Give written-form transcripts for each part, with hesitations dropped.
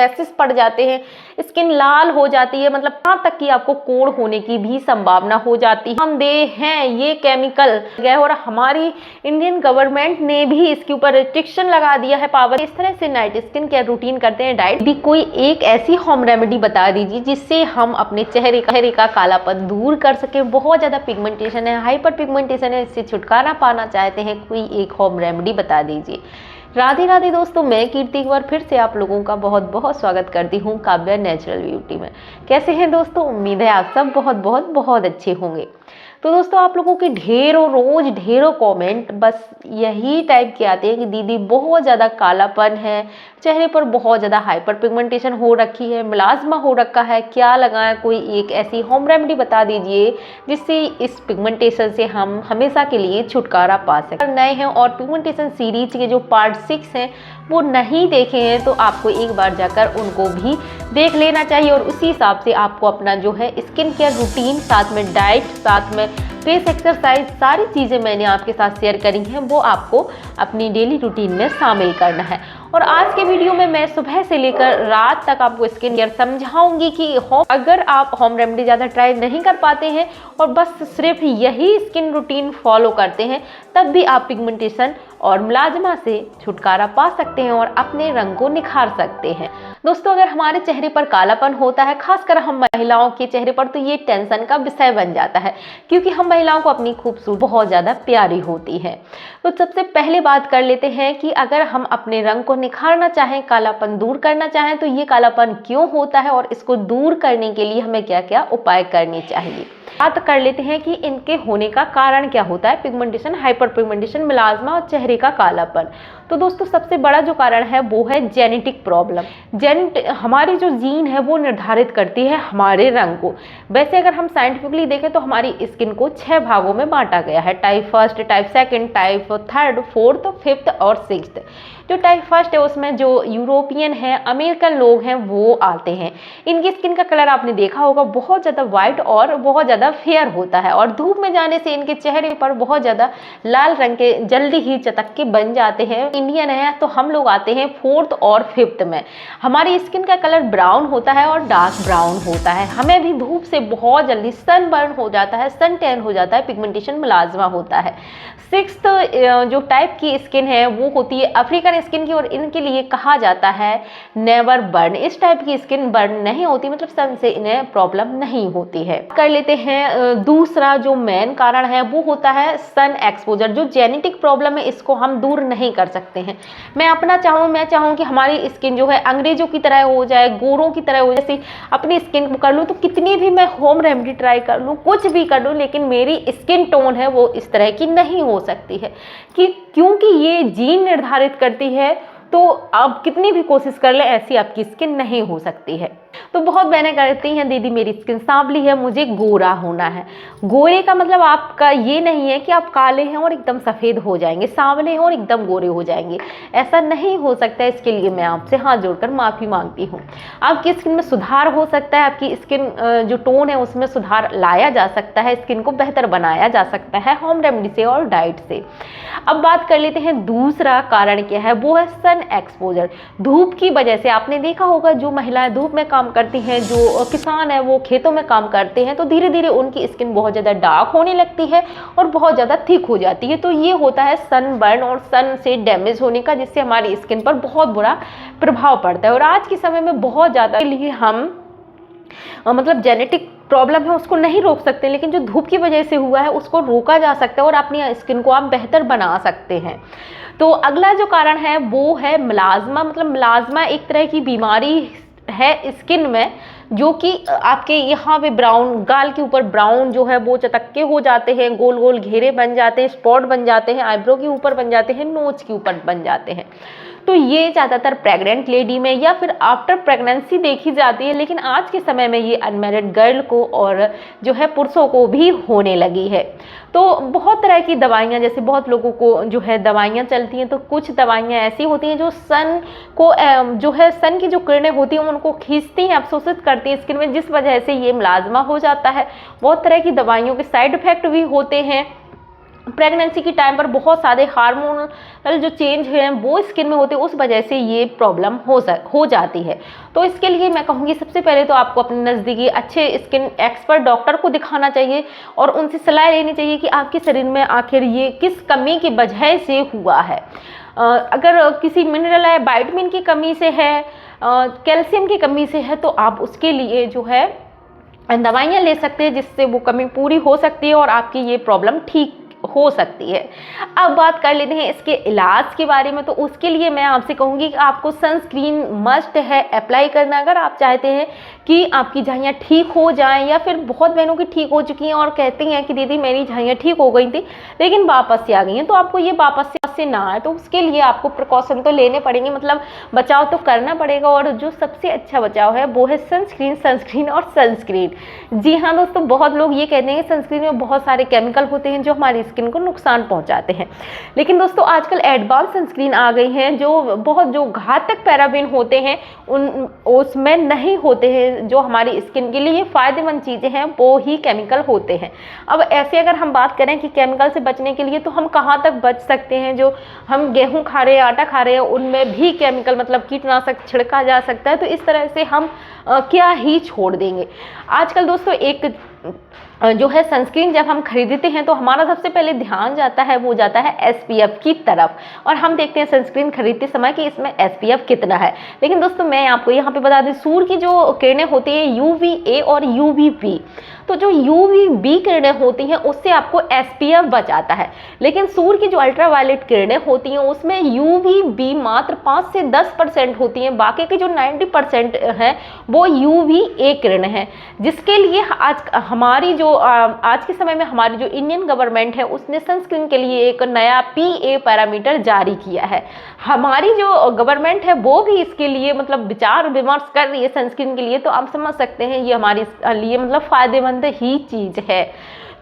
Rashes पड़ जाते हैं, स्किन लाल हो जाती है, मतलब यहाँ तक कि आपको कोढ़ होने की भी संभावना हो जाती है। हम दे हैं ये केमिकल गए और हमारी इंडियन गवर्नमेंट ने भी इसके ऊपर रिस्ट्रिक्शन लगा दिया है पावर। इस तरह से नाइट स्किन केयर रूटीन करते हैं डाइट भी। कोई एक ऐसी होम रेमेडी बता दीजिए जिससे हम अपने चेहरे का कालापन दूर कर सके। बहुत ज़्यादा पिगमेंटेशन है, हाइपर पिगमेंटेशन है, इससे छुटकारा पाना चाहते हैं, कोई एक होम रेमेडी बता दीजिए। राधे राधे दोस्तों, मैं कीर्ति एक बार फिर से आप लोगों का बहुत बहुत स्वागत करती हूँ काव्या नेचुरल ब्यूटी में। कैसे हैं दोस्तों? उम्मीद है आप सब बहुत अच्छे होंगे। तो दोस्तों, आप लोगों के रोज ढेरों कमेंट बस यही टाइप के आते हैं कि दीदी बहुत ज़्यादा कालापन है, चेहरे पर बहुत ज़्यादा हाइपर पिगमेंटेशन हो रखी है, मिलाज्मा हो रखा है, क्या लगाएं? कोई एक ऐसी होम रेमेडी बता दीजिए जिससे इस पिगमेंटेशन से हम हमेशा के लिए छुटकारा पा सकें। नए हैं और पिगमेंटेशन सीरीज के जो पार्ट 6 हैं वो नहीं देखे हैं तो आपको एक बार जाकर उनको भी देख लेना चाहिए और उसी हिसाब से आपको अपना जो है स्किन केयर रूटीन, साथ में डाइट, साथ में फेस एक्सरसाइज, सारी चीज़ें मैंने आपके साथ शेयर करी हैं, वो आपको अपनी डेली रूटीन में शामिल करना है। और आज के वीडियो में मैं सुबह से लेकर रात तक आपको स्किन केयर समझाऊंगी कि अगर आप होम रेमेडी ज़्यादा ट्राई नहीं कर पाते हैं और बस सिर्फ यही स्किन रूटीन फॉलो करते हैं, तब भी आप पिगमेंटेशन और मिलाज्मा से छुटकारा पा सकते हैं और अपने रंग को निखार सकते हैं। दोस्तों, अगर हमारे चेहरे पर कालापन होता है, खासकर हम महिलाओं के चेहरे पर, तो ये टेंशन का विषय बन जाता है क्योंकि हम महिलाओं को अपनी खूबसूरती बहुत ज़्यादा प्यारी होती है। तो सबसे पहले बात कर लेते हैं कि अगर हम अपने रंग को निखारना चाहें, कालापन दूर करना चाहें, तो ये कालापन क्यों होता है और इसको दूर करने के लिए हमें क्या क्या उपाय करने चाहिए। बात कर लेते हैं कि इनके होने का कारण क्या होता है, पिगमेंटेशन, हाइपर पिगमेंटेशन, मिलाज्मा और चेहरे का कालापन। तो दोस्तों, सबसे बड़ा जो कारण है वो है जेनेटिक प्रॉब्लम। हमारी जो जीन है वो निर्धारित करती है हमारे रंग को। वैसे अगर हम साइंटिफिकली देखें तो हमारी स्किन को 6 भागों में बांटा गया है, टाइप 1, टाइप 2, टाइप 3, 4, 5 और 6। जो टाइप 1 है उसमें जो यूरोपियन है, अमेरिकन लोग हैं वो आते हैं। इनकी स्किन का कलर आपने देखा होगा बहुत ज़्यादा वाइट और बहुत ज़्यादा फेयर होता है और धूप में जाने से इनके चेहरे पर बहुत ज़्यादा लाल रंग के जल्दी ही चटक के बन जाते हैं। इंडियन है तो हम लोग आते हैं 4th और 5th में। हमारी स्किन का कलर ब्राउन होता है और डार्क ब्राउन होता है। हमें भी धूप से बहुत जल्दी सनबर्न हो जाता है, सन टैन हो जाता है, पिगमेंटेशन मिलाज्मा होता है। 6th जो टाइप की स्किन है वो होती है अफ्रीकन स्किन की और इनके लिए कहा जाता है नेवर बर्न। इस टाइप की स्किन बर्न नहीं होती, मतलब सन से इन्हें प्रॉब्लम नहीं होती है। कर लेते हैं दूसरा जो मेन कारण है वो होता है सन एक्सपोजर। जो जेनेटिक प्रॉब्लम है इसको हम दूर नहीं कर सकते हैं। मैं चाहूँ कि हमारी स्किन जो है अंग्रेजों की तरह हो जाए, गोरों की तरह हो जाए, अपनी स्किन को कर लूँ तो कितनी भी मैं होम रेमेडी ट्राई कर लूँ, कुछ भी कर लूँ, लेकिन मेरी स्किन टोन है वो इस तरह की नहीं हो सकती है कि क्योंकि ये जीन निर्धारित करती है। तो आप कितनी भी कोशिश कर ले, ऐसी आपकी स्किन नहीं हो सकती है। तो बहुत बहनें कहती हैं दीदी मेरी स्किन सांवली है, मुझे गोरा होना है। गोरे का मतलब आपका ये नहीं है कि आप काले हैं और एकदम सफ़ेद हो जाएंगे, सांवले हैं और एकदम गोरे हो जाएंगे, ऐसा नहीं हो सकता है। इसके लिए मैं आपसे हाथ जोड़कर माफ़ी मांगती हूँ। आपकी स्किन में सुधार हो सकता है, आपकी स्किन जो टोन है उसमें सुधार लाया जा सकता है, स्किन को बेहतर बनाया जा सकता है होम रेमेडी से और डाइट से। अब बात कर लेते हैं दूसरा कारण क्या है, वो है सन एक्सपोजर। धूप की वजह से आपने देखा होगा जो महिलाएं धूप में काम करती हैं, जो किसान है वो खेतों में काम करते हैं, तो धीरे धीरे उनकी स्किन बहुत ज़्यादा डार्क होने लगती है और बहुत ज़्यादा थिक हो जाती है। तो ये होता है सन बर्न और सन से डैमेज होने का, जिससे हमारी स्किन पर बहुत बुरा प्रभाव पड़ता है। और आज के समय में बहुत ज़्यादा लिए हम मतलब जेनेटिक प्रॉब्लम है उसको नहीं रोक सकते, लेकिन जो धूप की वजह से हुआ है उसको रोका जा सकता है और अपनी स्किन को आप बेहतर बना सकते हैं। तो अगला जो कारण है वो है मिलाज्मा। मतलब मिलाज्मा एक तरह की बीमारी है स्किन में, जो कि आपके यहाँ पे ब्राउन, गाल के ऊपर ब्राउन जो है वो चटक्के हो जाते हैं, गोल गोल घेरे बन जाते हैं, स्पॉट बन जाते हैं, आईब्रो के ऊपर बन जाते हैं, नोज के ऊपर बन जाते हैं। तो ये ज़्यादातर प्रेग्नेंट लेडी में या फिर आफ्टर प्रेगनेंसी देखी जाती है, लेकिन आज के समय में ये अनमैरिड गर्ल को और जो है पुरुषों को भी होने लगी है। तो बहुत तरह की दवाइयाँ, जैसे बहुत लोगों को जो है दवाइयाँ चलती हैं, तो कुछ दवाइयाँ ऐसी होती हैं जो सन को जो है सन की जो किरणें होती हैं उनको खींचती हैं, अवशोषित करती हैं स्किन में, जिस वजह से ये मिलाज्मा हो जाता है। बहुत तरह की दवाइयों के साइड इफ़ेक्ट भी होते हैं। प्रेगनेंसी की टाइम पर बहुत सारे हार्मोनल जो चेंज हैं वो स्किन में होते हैं, उस वजह से ये प्रॉब्लम हो जाती है। तो इसके लिए मैं कहूँगी सबसे पहले तो आपको अपने नज़दीकी अच्छे स्किन एक्सपर्ट डॉक्टर को दिखाना चाहिए और उनसे सलाह लेनी चाहिए कि आपके शरीर में आखिर ये किस कमी की वजह से हुआ है। अगर किसी मिनरल है, विटामिन की कमी से है, कैल्शियम की कमी से है, तो आप उसके लिए जो है दवाइयाँ ले सकते हैं, जिससे वो कमी पूरी हो सकती है और आपकी ये प्रॉब्लम ठीक हो सकती है। अब बात कर लेते हैं इसके इलाज के बारे में। तो उसके लिए मैं आपसे कहूँगी कि आपको सनस्क्रीन मस्ट है अप्लाई करना, अगर आप चाहते हैं कि आपकी झाइयाँ ठीक हो जाएं, या फिर बहुत बहनों की ठीक हो चुकी हैं और कहती हैं कि दीदी मेरी झाइयाँ ठीक हो गई थी लेकिन वापस से आ गई हैं, तो आपको ये वापस से ना आए तो उसके लिए आपको प्रिकॉशन तो लेने पड़ेंगे, मतलब बचाव तो करना पड़ेगा। और जो सबसे अच्छा बचाव है वो है सनस्क्रीन, सनस्क्रीन और सनस्क्रीन। जी हाँ दोस्तों, बहुत लोग ये कहते हैं कि सनस्क्रीन में बहुत सारे केमिकल होते हैं जो हमारी स्किन को नुकसान पहुंचाते हैं, लेकिन दोस्तों आजकल एडवांस सनस्क्रीन आ गई हैं जो घातक पैराबेन होते हैं उसमें नहीं होते हैं। जो हमारी स्किन के लिए फायदेमंद चीजें हैं वो ही केमिकल होते हैं। अब ऐसे अगर हम बात करें कि केमिकल से बचने के लिए, तो हम कहाँ तक बच सकते हैं? जो हम गेहूं खा रहे हैं, आटा खा रहे हैं, उनमें भी केमिकल मतलब कीटनाशक छिड़का जा सकता है, तो इस तरह से हम क्या ही छोड़ देंगे। आजकल दोस्तों एक जो है सनस्क्रीन जब हम खरीदते हैं तो हमारा सबसे पहले ध्यान जाता है वो जाता है SPF की तरफ, और हम देखते हैं सनस्क्रीन खरीदते समय कि इसमें SPF कितना है। लेकिन दोस्तों मैं आपको यहाँ पे बता दूं, सूर्य की जो किरणें होती है UVA और UVB, तो जो UVB किरणें होती हैं उससे आपको SPF बचाता है, लेकिन सूर्य की जो अल्ट्रावायलेट किरणें होती हैं उसमें UVB मात्र 5 से 10% होती हैं, बाकी के जो 90% है वो UVA किरणें हैं, जिसके लिए हमारी जो आज के समय में हमारी जो इंडियन गवर्नमेंट है उसने सनस्क्रीन के लिए एक नया PA पैरामीटर जारी किया है। हमारी जो गवर्नमेंट है वो भी इसके लिए मतलब विचार विमर्श कर रही है सनस्क्रीन के लिए, तो आप समझ सकते हैं ये हमारे लिए मतलब फायदेमंद ही चीज है।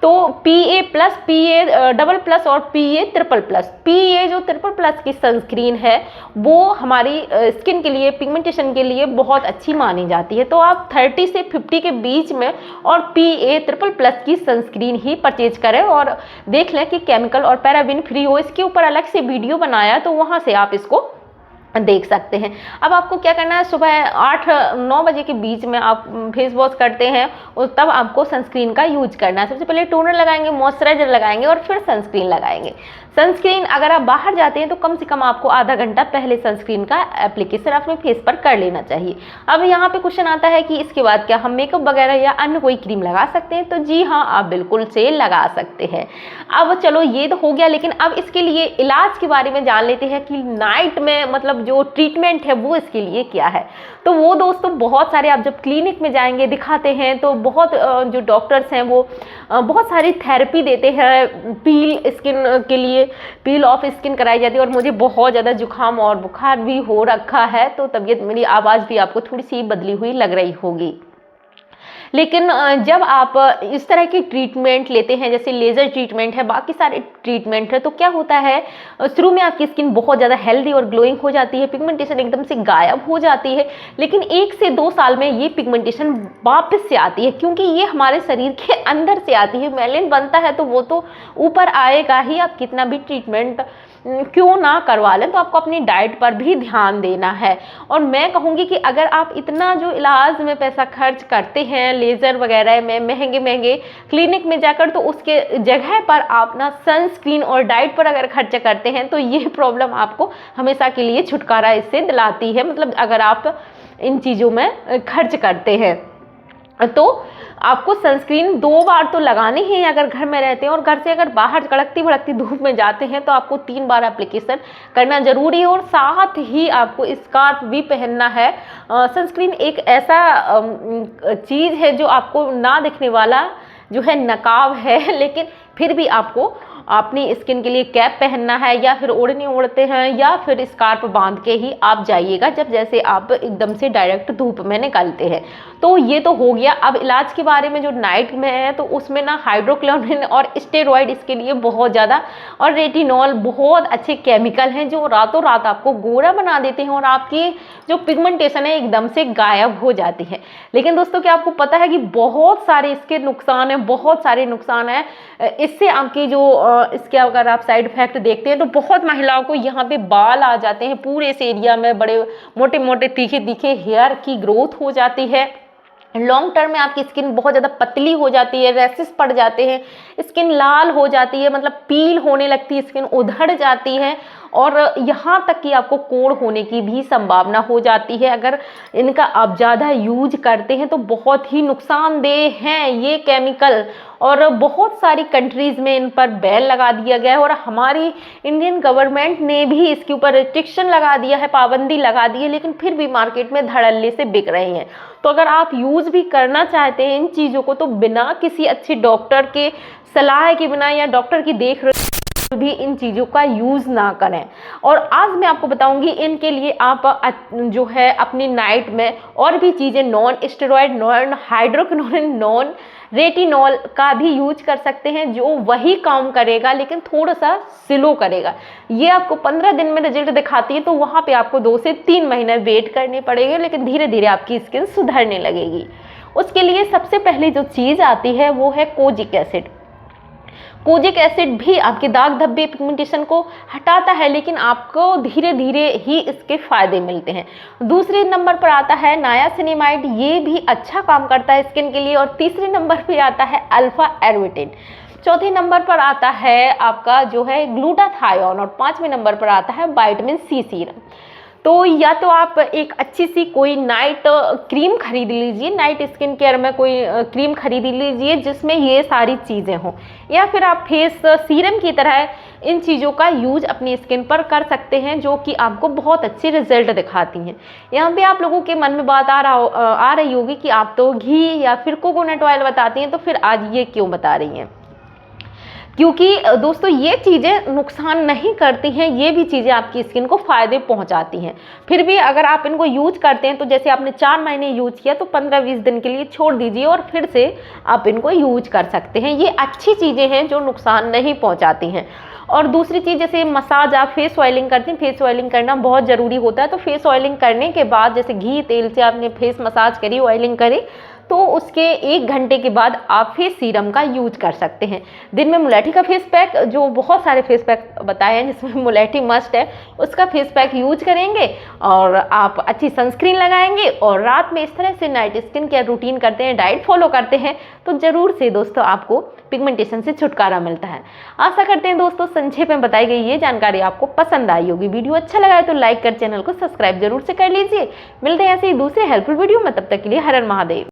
तो PA+, PA डबल प्लस और PA ट्रिपल प्लस, PA जो ट्रिपल प्लस की सनस्क्रीन है वो हमारी स्किन के लिए, पिगमेंटेशन के लिए बहुत अच्छी मानी जाती है। तो आप 30 से 50 के बीच में और PA ट्रिपल प्लस की सनस्क्रीन ही परचेज करें और देख लें कि केमिकल और पैराबेन फ्री हो। इसके ऊपर अलग से वीडियो बनाया तो वहाँ से आप इसको देख सकते हैं। अब आपको क्या करना है, सुबह 8-9 बजे के बीच में आप फेस वॉश करते हैं और तब आपको सनस्क्रीन का यूज करना है। सबसे पहले टोनर लगाएंगे, मॉइस्चराइजर लगाएंगे और फिर सनस्क्रीन लगाएंगे। सनस्क्रीन अगर आप बाहर जाते हैं तो कम से कम आपको आधा घंटा पहले सनस्क्रीन का एप्लीकेशन अपने फेस पर कर लेना चाहिए। अब यहाँ पे क्वेश्चन आता है कि इसके बाद क्या हम मेकअप वगैरह या अन्य कोई क्रीम लगा सकते हैं? तो जी हाँ, आप बिल्कुल से लगा सकते हैं। अब चलो ये तो हो गया, लेकिन अब इसके लिए इलाज के बारे में जान लेते हैं कि नाइट में मतलब जो ट्रीटमेंट है वो इसके लिए क्या है। तो वो दोस्तों बहुत सारे, आप जब क्लिनिक में जाएंगे दिखाते हैं तो बहुत जो डॉक्टर्स हैं वो बहुत सारी थेरेपी देते हैं। पील स्किन के लिए पील ऑफ स्किन कराई जाती है, और मुझे बहुत ज़्यादा जुकाम और बुखार भी हो रखा है, तो तबीयत, मेरी आवाज़ भी आपको थोड़ी सी बदली हुई लग रही होगी। लेकिन जब आप इस तरह की ट्रीटमेंट लेते हैं, जैसे लेज़र ट्रीटमेंट है, बाकी सारे ट्रीटमेंट है, तो क्या होता है, शुरू में आपकी स्किन बहुत ज़्यादा हेल्दी और ग्लोइंग हो जाती है, पिगमेंटेशन एकदम से गायब हो जाती है, लेकिन 1 से 2 साल में ये पिगमेंटेशन वापस से आती है, क्योंकि ये हमारे शरीर के अंदर से आती है। मेलानिन बनता है तो वो तो ऊपर आएगा ही, आप कितना भी ट्रीटमेंट क्यों ना करवा लें। तो आपको अपनी डाइट पर भी ध्यान देना है, और मैं कहूँगी कि अगर आप इतना जो इलाज में पैसा खर्च करते हैं लेज़र वगैरह में महंगे क्लिनिक में जाकर, तो उसके जगह पर आप ना सनस्क्रीन और डाइट पर अगर खर्च करते हैं तो ये प्रॉब्लम आपको हमेशा के लिए छुटकारा इससे दिलाती है। मतलब अगर आप इन चीज़ों में खर्च करते हैं तो आपको सनस्क्रीन 2 बार तो लगानी है अगर घर में रहते हैं, और घर से अगर बाहर कड़कती भड़कती धूप में जाते हैं तो आपको 3 बार एप्लीकेशन करना जरूरी है, और साथ ही आपको स्कार्फ भी पहनना है। सनस्क्रीन एक ऐसा चीज़ है जो आपको ना दिखने वाला जो है नकाब है, लेकिन फिर भी आपको अपनी स्किन के लिए कैप पहनना है, या फिर ओढ़नी ओढ़ते हैं, या फिर स्कार्फ बांध के ही आप जाइएगा जब जैसे आप एकदम से डायरेक्ट धूप में निकलते हैं। तो ये तो हो गया। अब इलाज के बारे में, जो नाइट में है तो उसमें ना हाइड्रोक्लोरिन और स्टेरॉइड इसके लिए बहुत ज़्यादा, और रेटिनॉल बहुत अच्छे केमिकल हैं जो रातों रात आपको गोरा बना देते हैं और आपकी जो पिगमेंटेशन है एकदम से गायब हो जाती है। लेकिन दोस्तों क्या आपको पता है कि बहुत सारे इसके नुकसान हैं, बहुत सारे नुकसान हैं। इससे आपकी जो इसके अगर आप साइड इफेक्ट देखते हैं तो बहुत महिलाओं को यहाँ पे बाल आ जाते हैं, पूरे इस एरिया में बड़े मोटे मोटे तीखे तीखे हेयर की ग्रोथ हो जाती है। लॉन्ग टर्म में आपकी स्किन बहुत ज़्यादा पतली हो जाती है, रैसेस पड़ जाते हैं, स्किन लाल हो जाती है, मतलब पील होने लगती है, स्किन उधड़ जाती है और यहाँ तक कि आपको कोढ़ होने की भी संभावना हो जाती है अगर इनका आप ज़्यादा यूज करते हैं। तो बहुत ही नुकसानदेह हैं ये केमिकल और बहुत सारी कंट्रीज़ में इन पर बैन लगा दिया गया है और हमारी इंडियन गवर्नमेंट ने भी इसके ऊपर रिस्ट्रिक्शन लगा दिया है, पाबंदी लगा दी है, लेकिन फिर भी मार्केट में धड़ल्ले से बिक रहे हैं। तो अगर आप यूज़ भी करना चाहते हैं इन चीज़ों को तो बिना किसी अच्छे डॉक्टर के सलाह के बिना या डॉक्टर की देख भी इन चीज़ों का यूज़ ना करें। और आज मैं आपको बताऊंगी इनके लिए आप जो है अपनी नाइट में और भी चीज़ें non steroid, non hydroquinone, non retinol का भी यूज कर सकते हैं जो वही काम करेगा लेकिन थोड़ा सा स्लो करेगा। ये आपको 15 दिन में रिजल्ट दिखाती है तो वहाँ पे आपको 2 से 3 महीने वेट करने पड़ेंगे, लेकिन धीरे धीरे आपकी स्किन सुधरने लगेगी। उसके लिए सबसे पहले जो चीज़ आती है वो है कोजिक एसिड। कोजिक एसिड भी आपके दाग धब्बे पिगमेंटेशन को हटाता है, लेकिन आपको धीरे धीरे ही इसके फायदे मिलते हैं। दूसरे नंबर पर आता है नायासिनामाइड, ये भी अच्छा काम करता है स्किन के लिए। और तीसरे नंबर पे आता है अल्फा एर्बिटिन। चौथे नंबर पर आता है आपका जो है ग्लूटाथायोन और 5वें नंबर पर आता है विटामिन सी सीरम। तो या तो आप एक अच्छी सी कोई नाइट क्रीम खरीद लीजिए, नाइट स्किन केयर में कोई क्रीम खरीद लीजिए जिसमें ये सारी चीज़ें हों, या फिर आप फेस सीरम की तरह इन चीज़ों का यूज अपनी स्किन पर कर सकते हैं जो कि आपको बहुत अच्छे रिजल्ट दिखाती हैं। यहाँ पे आप लोगों के मन में बात आ रही होगी कि आप तो घी या फिर कोकोनट ऑयल बताती हैं, तो फिर आज ये क्यों बता रही हैं? क्योंकि दोस्तों ये चीज़ें नुकसान नहीं करती हैं, ये भी चीज़ें आपकी स्किन को फ़ायदे पहुंचाती हैं। फिर भी अगर आप इनको यूज करते हैं तो जैसे आपने 4 महीने यूज किया तो 15-20 दिन के लिए छोड़ दीजिए और फिर से आप इनको यूज कर सकते हैं। ये अच्छी चीज़ें हैं जो नुकसान नहीं पहुँचाती हैं। और दूसरी चीज़ जैसे मसाज, आप फेस ऑयलिंग करते हैं, फेस ऑयलिंग करना बहुत ज़रूरी होता है। तो फेस ऑयलिंग करने के बाद जैसे घी तेल से आपने फेस मसाज करी, ऑयलिंग करी, तो उसके 1 घंटे के बाद आप फेस सीरम का यूज कर सकते हैं। दिन में मुलेठी का फेस पैक, जो बहुत सारे फेस पैक बताए हैं जिसमें मुलेठी मस्ट है, उसका फेस पैक यूज करेंगे और आप अच्छी सनस्क्रीन लगाएंगे और रात में इस तरह से नाइट स्किन केयर रूटीन करते हैं, डाइट फॉलो करते हैं, तो ज़रूर से दोस्तों आपको पिगमेंटेशन से छुटकारा मिलता है। आशा करते हैं दोस्तों संक्षेप में बताई गई ये जानकारी आपको पसंद आई होगी। वीडियो अच्छा लगा है तो लाइक कर चैनल को सब्सक्राइब जरूर से कर लीजिए। मिलते हैं ऐसे ही दूसरे हेल्पफुल वीडियो में, तब तक के लिए हर हर महादेव।